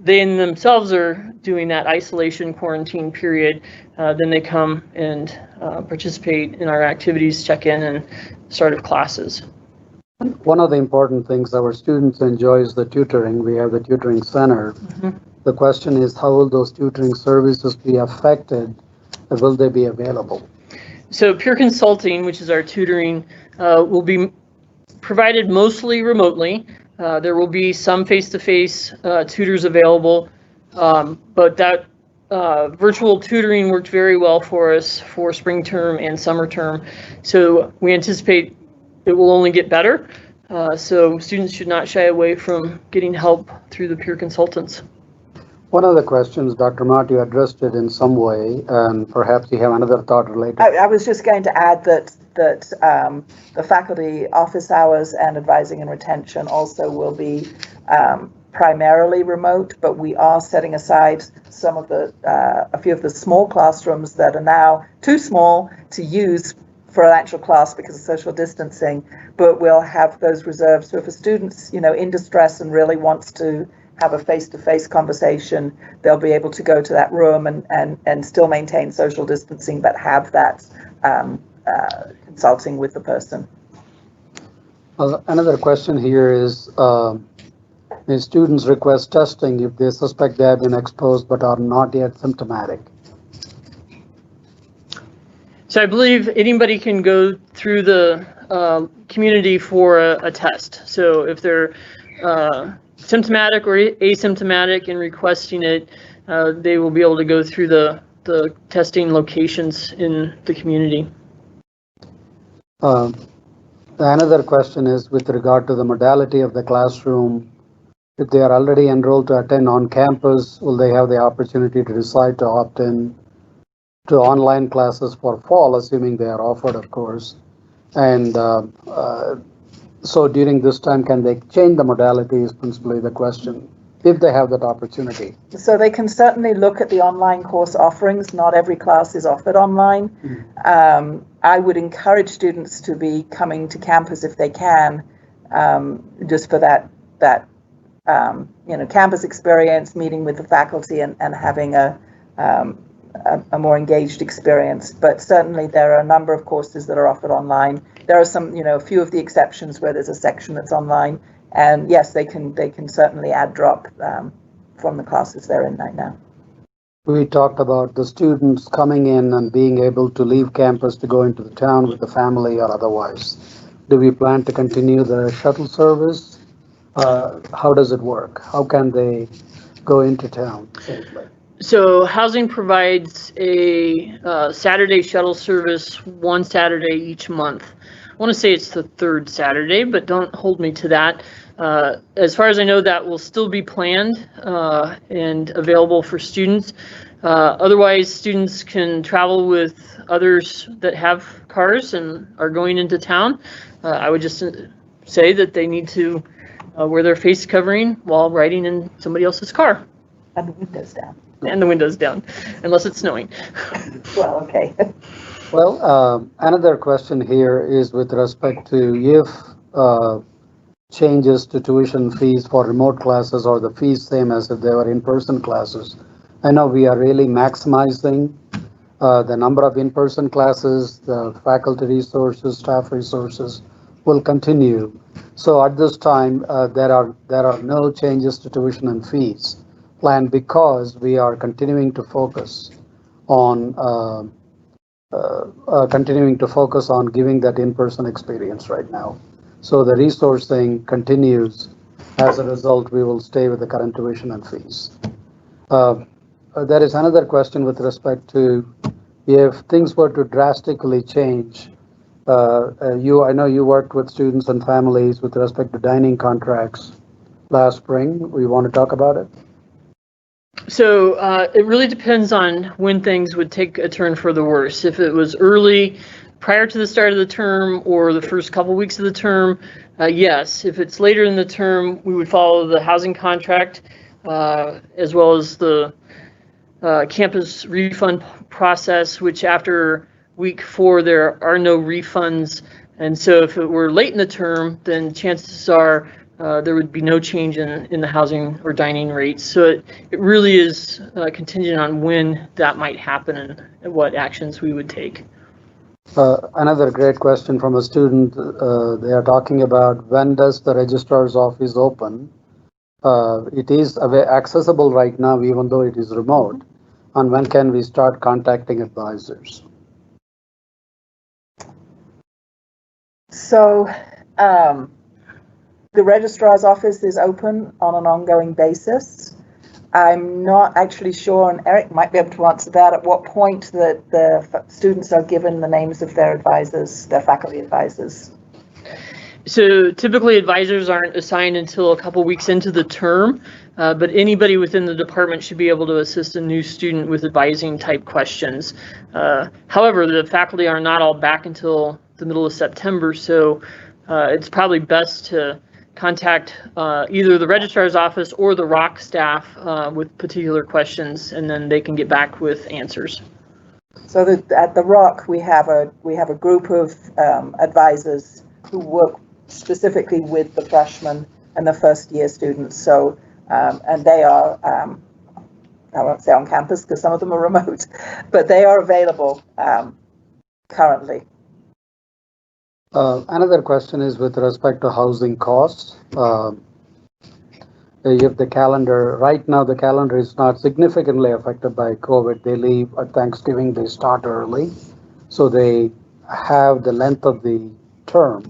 they in themselves are doing that isolation quarantine period, then they come and participate in our activities, check in, and start of classes. One of the important things our students enjoy is the tutoring. We have the tutoring center. The question is, how will those tutoring services be affected? Will they be available? So peer consulting, which is our tutoring, will be provided mostly remotely. There will be some face-to-face tutors available, but that virtual tutoring worked very well for us for spring term and summer term. So we anticipate it will only get better. So students should not shy away from getting help through the peer consultants. One of the questions, Dr. Mott, you addressed it in some way, and perhaps you have another thought related. I was just going to add that the faculty office hours and advising and retention also will be primarily remote, but we are setting aside some of the a few of the small classrooms that are now too small to use for an actual class because of social distancing, but we'll have those reserved. So if a student's, in distress and really wants to have a face-to-face conversation, they'll be able to go to that room and still maintain social distancing, but have that consulting with the person. Another question here is, may students request testing if they suspect they have been exposed but are not yet symptomatic? So I believe anybody can go through the community for a test. So if they're symptomatic or asymptomatic and requesting it, they will be able to go through the testing locations in the community. Another question is with regard to the modality of the classroom. If they are already enrolled to attend on campus, will they have the opportunity to decide to opt in to online classes for fall, assuming they are offered, of course? And so during this time, can they change the modality is principally the question, if they have that opportunity. So they can certainly look at the online course offerings. Not every class is offered online. I would encourage students to be coming to campus if they can, just for that campus experience, meeting with the faculty and having a more engaged experience. But certainly there are a number of courses that are offered online. There are some, a few of the exceptions where there's a section that's online. And yes, they can certainly add drop from the classes they're in right now. We talked about the students coming in and being able to leave campus to go into the town with the family or otherwise. Do we plan to continue the shuttle service? How does it work? How can they go into town safely? So housing provides a Saturday shuttle service one Saturday each month. I want to say it's the third Saturday, but don't hold me to that. As far as I know, that will still be planned and available for students. Otherwise, students can travel with others that have cars and are going into town. I would just say that they need to wear their face covering while riding in somebody else's car. And the windows down. And the windows down, unless it's snowing. Well, okay. Well, another question here is with respect to if changes to tuition fees for remote classes or the fees same as if they were in-person classes. I know we are really maximizing the number of in-person classes, the faculty resources, staff resources will continue. So at this time, there are no changes to tuition and fees planned because we are continuing to focus on giving that in-person experience right now. So the resourcing continues. As a result, we will stay with the current tuition and fees. There is another question with respect to if things were to drastically change. I know you worked with students and families with respect to dining contracts last spring. We want to talk about it? So it really depends on when things would take a turn for the worse. If it was early prior to the start of the term or the first couple weeks of the term, yes. If it's later in the term, we would follow the housing contract as well as the campus refund process, which after week 4 there are no refunds. And so if it were late in the term, then chances are there would be no change in the housing or dining rates. So it really is contingent on when that might happen and what actions we would take. Another great question from a student. They are talking about, when does the registrar's office open? It is accessible right now, even though it is remote. And when can we start contacting advisors? So the registrar's office is open on an ongoing basis. I'm not actually sure, and Eric might be able to answer that, at what point that the students are given the names of their advisors, their faculty advisors. So typically advisors aren't assigned until a couple weeks into the term, but anybody within the department should be able to assist a new student with advising type questions. However, the faculty are not all back until the middle of September, so it's probably best to contact either the registrar's office or the ROC staff with particular questions, and then they can get back with answers. So at the ROC, we have a group of advisors who work specifically with the freshmen and the first year students. So and they are I won't say on campus because some of them are remote, but they are available currently. Another question is with respect to housing costs. If the calendar, right now the calendar is not significantly affected by COVID. They leave at Thanksgiving, they start early, so they have the length of the term.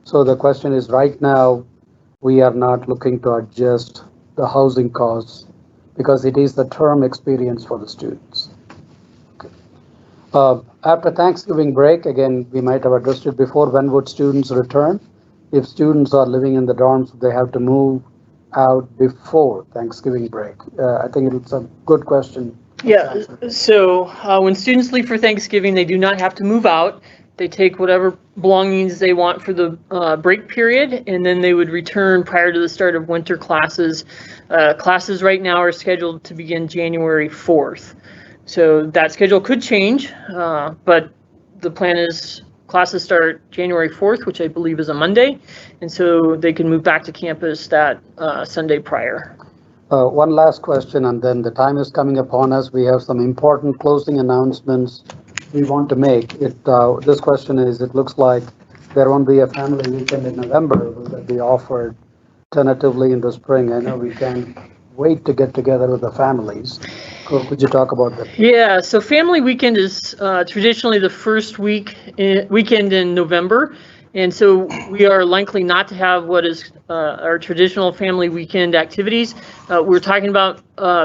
So the question is, right now we are not looking to adjust the housing costs because it is the term experience for the students. After Thanksgiving break, again, we might have addressed it before, when would students return? If students are living in the dorms, they have to move out before Thanksgiving break. I think it's a good question. Yeah, so when students leave for Thanksgiving, they do not have to move out. They take whatever belongings they want for the break period, and then they would return prior to the start of winter classes. Classes right now are scheduled to begin January 4th. So that schedule could change, but the plan is classes start January 4th, which I believe is a Monday, and so they can move back to campus that Sunday prior. One last question, and then the time is coming upon us. We have some important closing announcements we want to make. This question is, it looks like there won't be a family weekend in November. Will that be offered tentatively in the spring? I know we can't wait to get together with the families. Could you talk about that? Yeah, so family weekend is traditionally the first weekend in November, and so we are likely not to have what is our traditional family weekend activities. We're talking about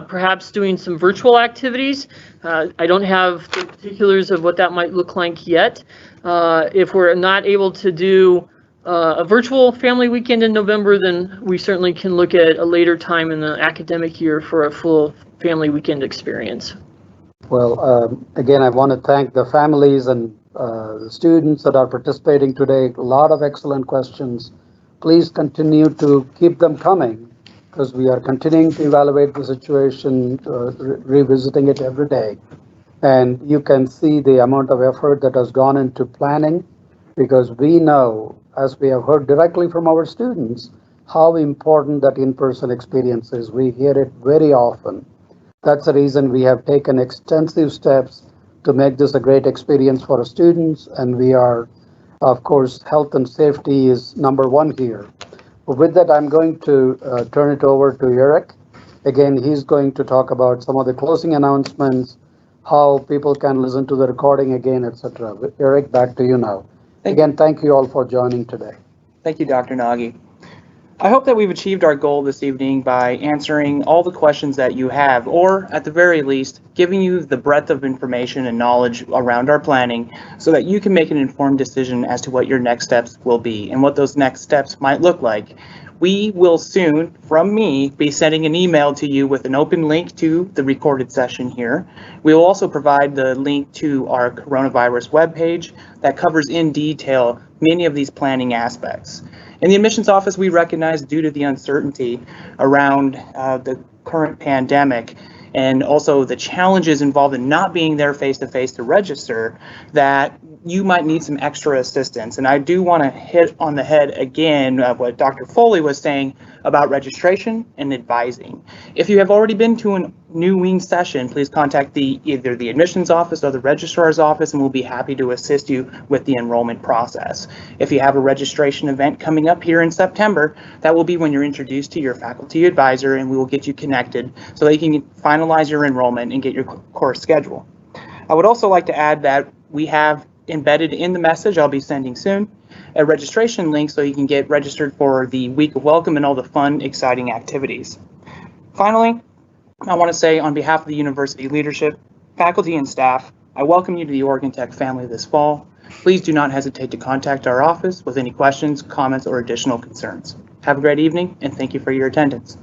perhaps doing some virtual activities. I don't have the particulars of what that might look like yet. If we're not able to do a virtual family weekend in November, then we certainly can look at a later time in the academic year for a full family weekend experience. Well, again, I want to thank the families and the students that are participating today. A lot of excellent questions. Please continue to keep them coming, because we are continuing to evaluate the situation, revisiting it every day. And you can see the amount of effort that has gone into planning, because we know, as we have heard directly from our students, how important that in-person experience is. We hear it very often. That's the reason we have taken extensive steps to make this a great experience for our students, and we are, of course, health and safety is number one here. With that, I'm going to turn it over to Eric. Again, he's going to talk about some of the closing announcements, how people can listen to the recording again, etc. Eric, back to you now. Again, thank you all for joining today. Thank you, Dr. Nagy. I hope that we've achieved our goal this evening by answering all the questions that you have, or at the very least, giving you the breadth of information and knowledge around our planning so that you can make an informed decision as to what your next steps will be and what those next steps might look like. We will soon, from me, be sending an email to you with an open link to the recorded session here. We will also provide the link to our coronavirus webpage that covers in detail many of these planning aspects. In the admissions office, we recognize due to the uncertainty around the current pandemic and also the challenges involved in not being there face-to-face to register, that you might need some extra assistance. And I do want to hit on the head again what Dr. Foley was saying about registration and advising. If you have already been to a new wing session, please contact either the admissions office or the registrar's office, and we'll be happy to assist you with the enrollment process. If you have a registration event coming up here in September, that will be when you're introduced to your faculty advisor, and we will get you connected so that you can finalize your enrollment and get your course schedule. I would also like to add that we have embedded in the message I'll be sending soon a registration link so you can get registered for the week of welcome and all the fun, exciting activities. Finally, I want to say on behalf of the university leadership, faculty, and staff, I welcome you to the Oregon Tech family this fall. Please do not hesitate to contact our office with any questions, comments, or additional concerns. Have a great evening, and thank you for your attendance.